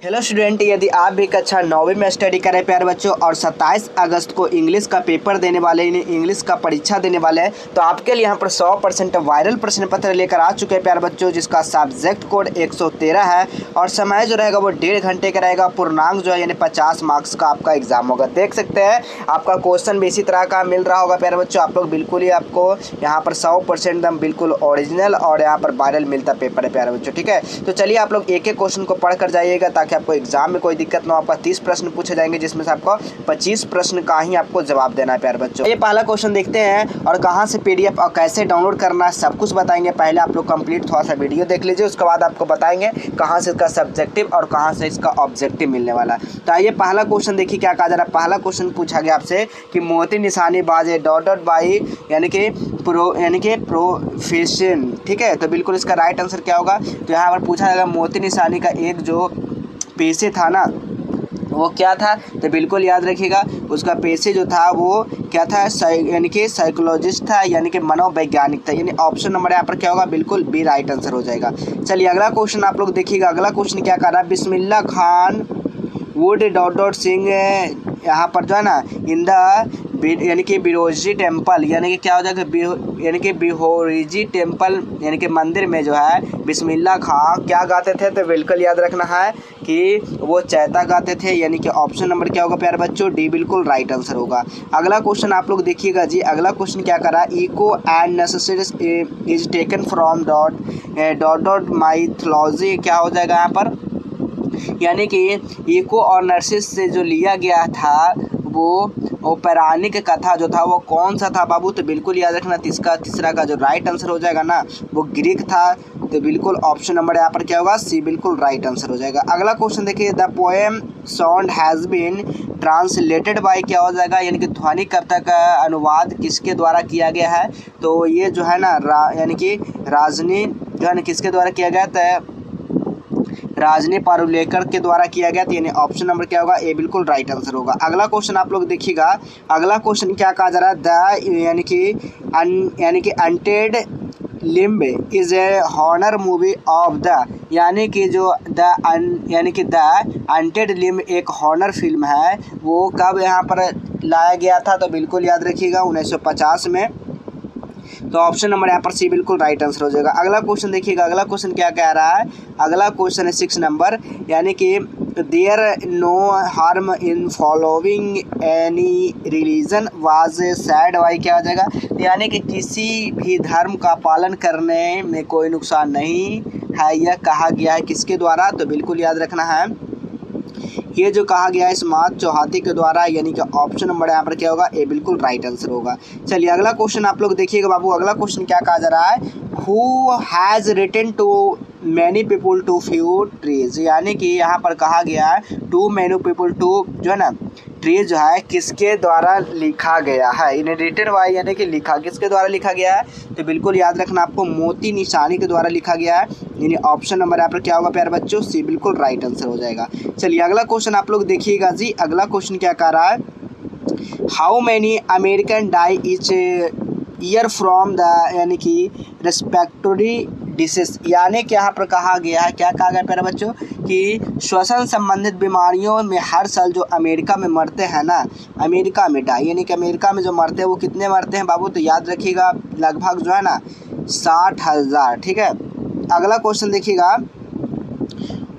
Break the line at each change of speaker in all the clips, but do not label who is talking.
Hello student, यदि आप भी कक्षा 9वीं में स्टडी करें प्यारे बच्चों और 27 अगस्त को इंग्लिश का पेपर देने वाले हैं, इंग्लिश का परीक्षा देने वाले हैं, तो आपके लिए यहाँ पर 100% वायरल प्रश्न पत्र लेकर आ चुके हैं प्यारे बच्चों, जिसका सब्जेक्ट कोड 113 है और समय जो रहेगा वो 1.5 घंटे का रहेगा। पूर्णांक जो है यानी 50 मार्क्स का आपका एग्जाम होगा। देख सकते हैं आपका क्वेश्चन भी इसी तरह का मिल रहा होगा प्यारे बच्चों। आप लोग बिल्कुल ही आपको यहाँ पर 100% एकदम बिल्कुल ओरिजिनल और यहाँ पर वायरल मिलता पेपर है प्यारे बच्चों। ठीक है, तो चलिए आप लोग एक एक क्वेश्चन को पढ़ कर जाइएगा ताकि आपको एग्जाम में कोई दिक्कत ना हो। आपका 30 प्रश्न पूछे जाएंगे जिसमें से आपको 25 प्रश्न का ही आपको जवाब देना है प्यारे बच्चों। ये पहला क्वेश्चन देखते हैं और कहां से पीडीएफ और कैसे डाउनलोड करना है सब कुछ बताएंगे। पहले आप लोग कंप्लीट थोड़ा सा वीडियो देख लीजिए, उसके बाद आपको बताएंगे कहां से इसका सब्जेक्टिव और कहां से इसका ऑब्जेक्टिव मिलने वाला है। तो आइए पहला क्वेश्चन देखिए क्या कहा जा रहा है। पहला क्वेश्चन पूछा गया आपसे कि मोती निशानी बाजे डॉट बाई यानी कि प्रोफेशन। ठीक है, तो बिल्कुल इसका राइट आंसर क्या होगा। तो यहाँ पर पूछा जाएगा मोती निशानी का एक जो पेशे था ना वो क्या था, तो बिल्कुल याद रखिएगा उसका पेशे जो था वो क्या था, यानी कि साइकोलॉजिस्ट था, यानी कि मनोवैज्ञानिक था। यानी ऑप्शन नंबर यहाँ पर क्या होगा, बिल्कुल बी राइट आंसर हो जाएगा। चलिए अगला क्वेश्चन आप लोग देखिएगा। अगला क्वेश्चन क्या कर रहा है, बिस्मिल्लाह खान वुड डॉट सिंह यहाँ पर जो है ना इन द यानी कि बिरोजी टेम्पल, यानी कि क्या हो जाएगा, यानी कि बिहोरीजी टेम्पल यानी कि मंदिर में जो है बिस्मिल्लाह खां क्या गाते थे। तो बिल्कुल याद रखना है कि वो चैता गाते थे, यानी कि ऑप्शन नंबर क्या होगा प्यारे बच्चों, डी बिल्कुल राइट आंसर होगा। अगला क्वेश्चन आप लोग देखिएगा जी। अगला क्वेश्चन क्या कर रहा है, Echo and necessities is taken from dot mythology क्या हो जाएगा यहाँ पर, यानी कि इको और नर्सिस से जो लिया गया था वो पौराणिक कथा जो था वो कौन सा था बाबू। तो बिल्कुल याद रखना तीसरा का जो राइट आंसर हो जाएगा ना वो ग्रीक था। तो बिल्कुल ऑप्शन नंबर यहाँ पर क्या होगा, सी बिल्कुल राइट आंसर हो जाएगा। अगला क्वेश्चन देखिए, the poem sound has been translated by क्या हो जाएगा, यानी कि ध्वनि कविता का अनुवाद किसके द्वारा किया गया है। तो ये जो है ना यानी कि राजनी जो है ना किसके द्वारा किया गया था, राजनी पारुलेकर के द्वारा किया गया था। यानी ऑप्शन नंबर क्या होगा, ए बिल्कुल राइट आंसर होगा। अगला क्वेश्चन आप लोग देखिएगा। अगला क्वेश्चन क्या कहा जा रहा है, द यानी कि untied limb is a horror movie of the, यानी कि जो यानी कि द अनटेड लिम्ब एक हॉनर फिल्म है, वो कब यहाँ पर लाया गया था। तो बिल्कुल याद रखिएगा 1950 में। तो ऑप्शन नंबर यहाँ पर सी बिल्कुल राइट आंसर हो जाएगा। अगला क्वेश्चन देखिएगा। अगला क्वेश्चन क्या कह रहा है, अगला क्वेश्चन है 6 नंबर, यानी कि there no harm in following any religion was said why क्या हो जाएगा, यानी कि किसी भी धर्म का पालन करने में कोई नुकसान नहीं है, यह कहा गया है किसके द्वारा। तो बिल्कुल याद रखना है ये जो कहा गया है स्मार्ट चौहाती के द्वारा, यानी कि ऑप्शन नंबर यहाँ पर क्या होगा, ए बिल्कुल राइट आंसर होगा। चलिए अगला क्वेश्चन आप लोग देखिएगा बाबू। अगला क्वेश्चन क्या कहा जा रहा है, who has written too many people too few trees, यानी कि यहाँ पर कहा गया है टू मैनी पीपुल टू जो है ना ट्रीज जो है किसके द्वारा लिखा गया है। इन्हें रिटन वाई यानी कि लिखा किसके द्वारा लिखा गया है। तो बिल्कुल याद रखना आपको मोती निशानी के द्वारा लिखा गया है, यानी ऑप्शन नंबर यहाँ पर क्या होगा प्यारे बच्चों, सी बिल्कुल राइट आंसर हो जाएगा। चलिए अगला क्वेश्चन आप लोग देखिएगा जी। अगला क्वेश्चन क्या कह रहा है, how many American die each year from the यानी कि रेस्पेक्टरी डिसीज, यानी कि यहाँ पर कहा गया है क्या कहा गया प्यारे बच्चों कि श्वसन संबंधित बीमारियों में हर साल जो अमेरिका में मरते हैं ना, अमेरिका में डाई यानी कि अमेरिका में जो मरते हैं वो कितने मरते हैं बाबू। तो याद रखिएगा लगभग जो है ना 60,000। ठीक है, अगला क्वेश्चन देखिएगा,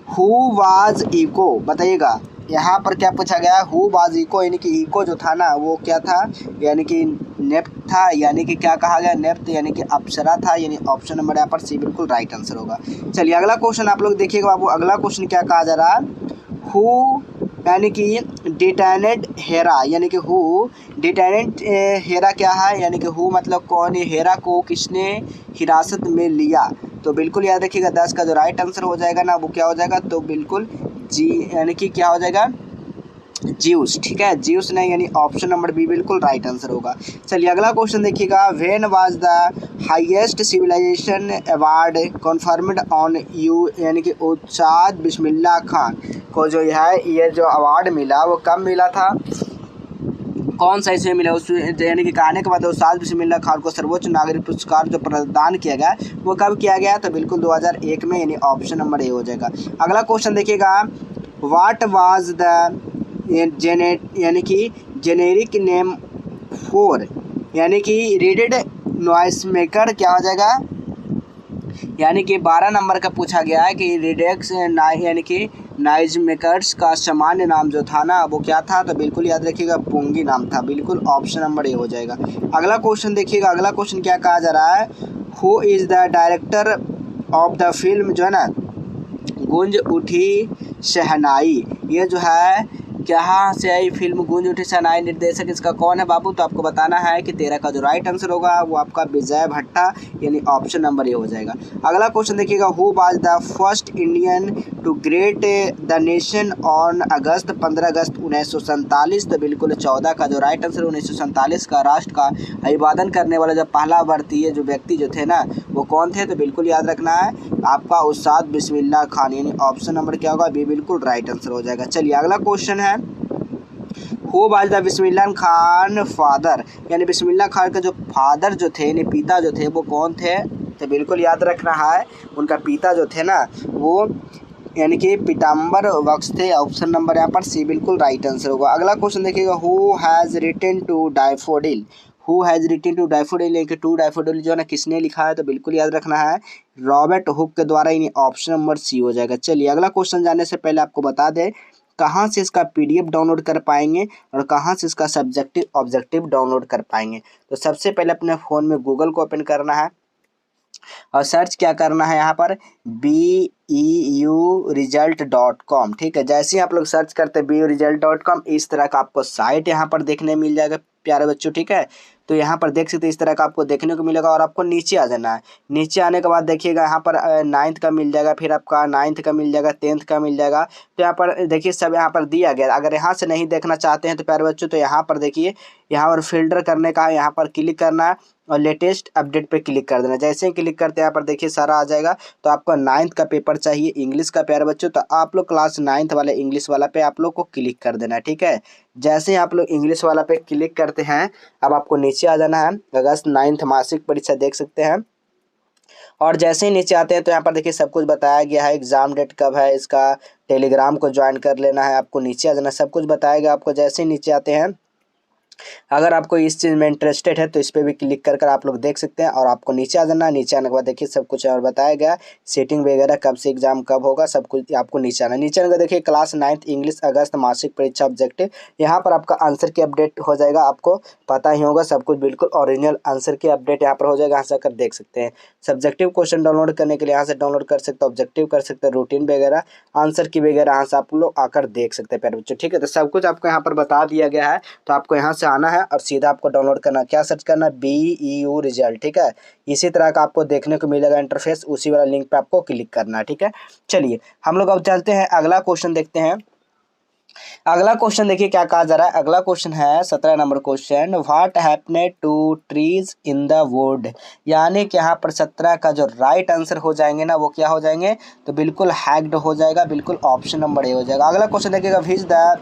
हु वाज इको बताइएगा। यहाँ पर क्या पूछा गया, हु वाज इको, यानी कि इको जो था ना वो क्या था, यानी कि नेप्ट था, यानी कि क्या कहा गया, नेप्ट यानी कि अप्सरा था। यानी ऑप्शन नंबर यहाँ पर सी बिल्कुल राइट आंसर होगा। चलिए अगला क्वेश्चन आप लोग देखिएगा बाबू। अगला क्वेश्चन क्या कहा जा रहा है, हु यानी कि डिटेनेड हेरा, यानी कि हु डिटेनेड हेरा क्या है, यानी कि हु मतलब कौन, हेरा को किसने हिरासत में लिया। तो बिल्कुल याद रखिएगा 10 का जो राइट आंसर हो जाएगा ना वो क्या हो जाएगा, तो बिल्कुल जी यानी कि क्या हो जाएगा, ज्यूस। ठीक है, ज्यूस नहीं, यानी ऑप्शन नंबर बी बिल्कुल राइट आंसर होगा। चलिए अगला क्वेश्चन देखिएगा, when was the highest civilization award confirmed on you, यानी कि उस्ताद बिस्मिल्लाह खान को जो है ये जो अवार्ड मिला वो कब मिला था, कौन सा इसमें मिला उस, यानी कि कहने के बाद उस्ताद बिस्मिल्लाह खान को सर्वोच्च नागरिक पुरस्कार जो प्रदान किया गया वो कब किया गया। तो बिल्कुल 2001 में, यानी ऑप्शन नंबर ए हो जाएगा। अगला क्वेश्चन देखिएगा, व्हाट वाज द यानी कि जेनेरिक नेम फोर, यानी कि रीडेड नॉइस मेकर क्या हो जाएगा, यानी कि 12 नंबर का पूछा गया है कि रिडेक्स यानी कि नॉइज मेकर्स का सामान्य नाम जो था ना वो क्या था, तो बिल्कुल याद रखिएगा पुंगी नाम था। बिल्कुल ऑप्शन नंबर ए हो जाएगा। अगला क्वेश्चन देखिएगा, अगला क्वेश्चन क्या कहा जा रहा है, who is the director of the film जो है ना गूंज उठी शहनाई, ये जो है कहाँ से आई फिल्म गूंज उठी शहनाई, निर्देशक इसका कौन है बाबू, तो आपको बताना है कि 13 का जो राइट आंसर होगा वो आपका विजय भट्टा यानी ऑप्शन नंबर ए हो जाएगा। अगला क्वेश्चन देखिएगा, who was the first Indian to great the nation on August 15 August 1947, तो बिल्कुल 14 का जो राइट आंसर 1947 का राष्ट्र का अभिवादन करने वाला जो पहला भारतीय जो व्यक्ति जो थे ना वो कौन थे, तो बिल्कुल याद रखना है आपका उस्ताद बिस्मिल्लाह खान, यानी ऑप्शन नंबर क्या होगा बी, बिल्कुल राइट आंसर हो जाएगा। चलिए अगला क्वेश्चन है, who was the Bismillah Khan father, यानी बिस्मिल्लाह खान के जो फादर जो थे यानी पिता जो थे वो कौन थे, तो बिल्कुल याद रखना है उनका पिता जो थे ना वो यानी कि पीताम्बर बख्श थे, ऑप्शन नंबर यहाँ पर सी बिल्कुल राइट आंसर होगा। अगला क्वेश्चन देखिएगा, who has written to daffodil, who has written to daffodil, यानी कि टू डैफोडिल जो है ना किसने लिखा है, तो बिल्कुल याद रखना है रॉबर्ट हुक के द्वारा, यानी ऑप्शन नंबर सी हो जाएगा। चलिए अगला क्वेश्चन जानने से पहले आपको बता दें कहाँ से इसका पीडीएफ डाउनलोड कर पाएंगे और कहाँ से इसका सब्जेक्टिव ऑब्जेक्टिव डाउनलोड कर पाएंगे। तो सबसे पहले अपने फ़ोन में गूगल को ओपन करना है और सर्च क्या करना है यहाँ पर BEUResult.com, ठीक है। जैसे ही आप लोग सर्च करते हैं BEUResult.com, इस तरह का आपको साइट यहाँ पर देखने मिल जाएगा प्यारे बच्चों, ठीक है। तो यहाँ पर देख सकते हैं इस तरह का आपको देखने को मिलेगा और आपको नीचे आ जाना है। नीचे आने के बाद देखिएगा यहाँ पर 9th का मिल जाएगा, फिर आपका 9th का मिल जाएगा, 10th का मिल जाएगा। तो यहाँ पर देखिए सब यहाँ पर दिया गया। अगर यहाँ से नहीं देखना चाहते हैं तो प्यारे बच्चों तो यहाँ पर देखिए, यहाँ पर फिल्टर करने का है, यहाँ पर क्लिक करना है और लेटेस्ट अपडेट पे क्लिक कर देना। जैसे ही क्लिक करते हैं यहाँ पर देखिए सारा आ जाएगा। तो आपको 9th का पेपर चाहिए इंग्लिश का प्यारे बच्चों, तो आप लोग क्लास 9th वाले इंग्लिश वाला पे आप लोग को क्लिक कर देना है, ठीक है। जैसे ही आप लोग इंग्लिश वाला पे क्लिक करते हैं अब आपको नीचे आ जाना है, अगस्त 9th मासिक परीक्षा देख सकते हैं। और जैसे ही नीचे आते हैं तो यहाँ पर देखिए सब कुछ बताया गया है, एग्ज़ाम डेट कब है, इसका टेलीग्राम को ज्वाइन कर लेना है, आपको नीचे आ जाना, सब कुछ बताया गया आपको। जैसे ही नीचे आते हैं अगर आपको इस चीज़ में इंटरेस्टेड है तो इस पर भी क्लिक कर आप लोग देख सकते हैं और आपको नीचे आ जाना। नीचे आने के बाद देखिए सब कुछ और बताया गया, सेटिंग वगैरह कब से एग्जाम कब होगा सब कुछ आपको नीचे आना। नीचे आने का देखिए क्लास 9th इंग्लिश अगस्त मासिक परीक्षा ऑब्जेक्टिव, यहाँ पर आपका आंसर की अपडेट हो जाएगा, आपको पता ही होगा सब कुछ बिल्कुल ओरिजिनल आंसर की अपडेट यहाँ पर हो जाएगा, यहाँ से आकर देख सकते हैं। सब्जेक्टिव क्वेश्चन डाउनलोड करने के लिए यहाँ से डाउनलोड कर सकते हैं, ऑब्जेक्टिव कर सकते हैं, रूटीन वगैरह आंसर की वगैरह यहाँ से आप लोग आकर देख सकते हैं प्यारे बच्चों, ठीक है। तो सब कुछ आपको यहाँ पर बता दिया गया है, तो आपको यहाँ से आना है और सीधा आपको डाउनलोड करना, क्या सर्च करना BEU रिजल्ट, ठीक है। इसी तरह का आपको देखने को मिलेगा इंटरफेस, उसी वाला लिंक पे आपको क्लिक करना है, ठीक है। चलिए हम लोग अब चलते हैं अगला क्वेश्चन देखते हैं। अगला क्वेश्चन देखिए क्या कहा जा रहा है। अगला क्वेश्चन है 17 number question, what happened to trees in the wood, यानी कि यहाँ पर 17 का जो राइट आंसर हो जाएंगे ना वो क्या हो जाएंगे, तो बिल्कुल हैक्ड हो जाएगा, बिल्कुल ऑप्शन नंबर ए हो जाएगा। अगला क्वेश्चन देखिएगा, which the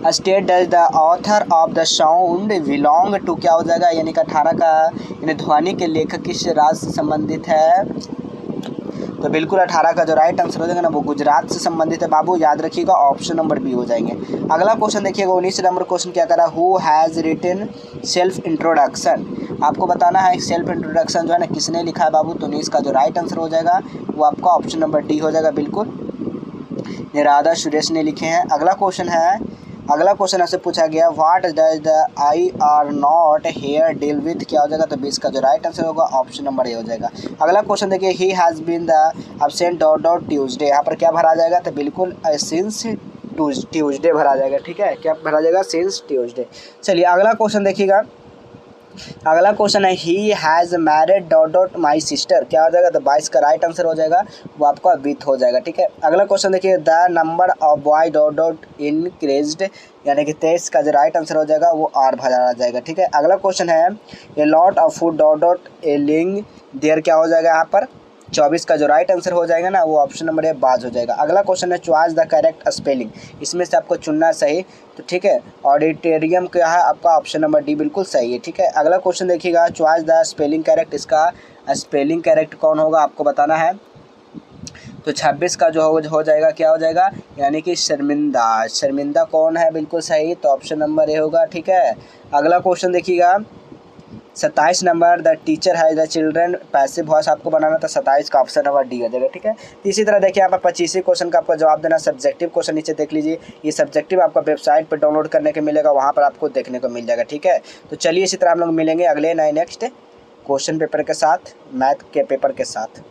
state does the author of the sound belong to, क्या हो जाएगा, यानी कि 18 का यानी ध्वनि के लेखक किस राज्य से संबंधित है, तो बिल्कुल 18 का जो राइट आंसर हो जाएगा ना वो गुजरात से संबंधित है बाबू, याद रखिएगा ऑप्शन नंबर बी हो जाएंगे। अगला क्वेश्चन देखिएगा 19 नंबर क्वेश्चन क्या करा, who has written self introduction, आपको बताना है सेल्फ इंट्रोडक्शन जो है ना किसने लिखा है बाबू, तो 19 का जो राइट आंसर हो जाएगा वो आपका ऑप्शन नंबर डी हो जाएगा, बिल्कुल राधा सुरेश ने लिखे हैं। अगला क्वेश्चन ऐसे पूछा गया, what does the I R not hair deal with, क्या हो जाएगा, तो 20 का जो राइट आंसर होगा ऑप्शन नंबर ए हो जाएगा। अगला क्वेश्चन देखिए, he has been the absent dot Tuesday, यहाँ पर क्या भरा जाएगा, तो बिल्कुल सिंस ट्यूसडे भरा जाएगा, ठीक है, क्या भरा जाएगा, सिंस ट्यूसडे। चलिए अगला क्वेश्चन देखिएगा, अगला क्वेश्चन है, he has married dot my sister, क्या हो जाएगा, तो 22 का राइट आंसर हो जाएगा वो आपका विथ हो जाएगा, ठीक है। अगला क्वेश्चन देखिए, the number of boy dot increased, यानी कि 23 का जो राइट आंसर हो जाएगा वो आर भरा जाएगा, ठीक है। अगला क्वेश्चन है, a lot of food dot A लिंग देयर, क्या हो जाएगा यहाँ पर, 24 का जो राइट आंसर हो जाएगा ना वो ऑप्शन नंबर ए बाज हो जाएगा। अगला क्वेश्चन है, चॉइस द करेक्ट स्पेलिंग, इसमें से आपको चुनना सही, तो ठीक है, ऑडिटोरियम क्या है आपका ऑप्शन नंबर डी बिल्कुल सही है, ठीक है। अगला क्वेश्चन देखिएगा, चॉइस द स्पेलिंग करेक्ट, इसका स्पेलिंग करेक्ट कौन होगा आपको बताना है, तो 26 का जो हो जाएगा क्या हो जाएगा, यानी कि शर्मिंदा। शर्मिंदा कौन है, बिल्कुल सही, तो ऑप्शन नंबर ए होगा। ठीक है, अगला क्वेश्चन देखिएगा 27 number, the teacher has the children, passive voice आपको बनाना था, 27 का ऑप्शन नंबर डी हो जाएगा। ठीक है, तो इसी तरह देखिए यहाँ पर 25 क्वेश्चन का आपको जवाब देना। सब्जेक्टिव क्वेश्चन नीचे देख लीजिए, ये सब्जेक्टिव आपका वेबसाइट पर डाउनलोड करने को मिलेगा, वहाँ पर आपको देखने को मिल जाएगा। ठीक है, तो चलिए इसी तरह हम लोग मिलेंगे अगले नए नेक्स्ट क्वेश्चन पेपर के साथ, मैथ के पेपर के साथ।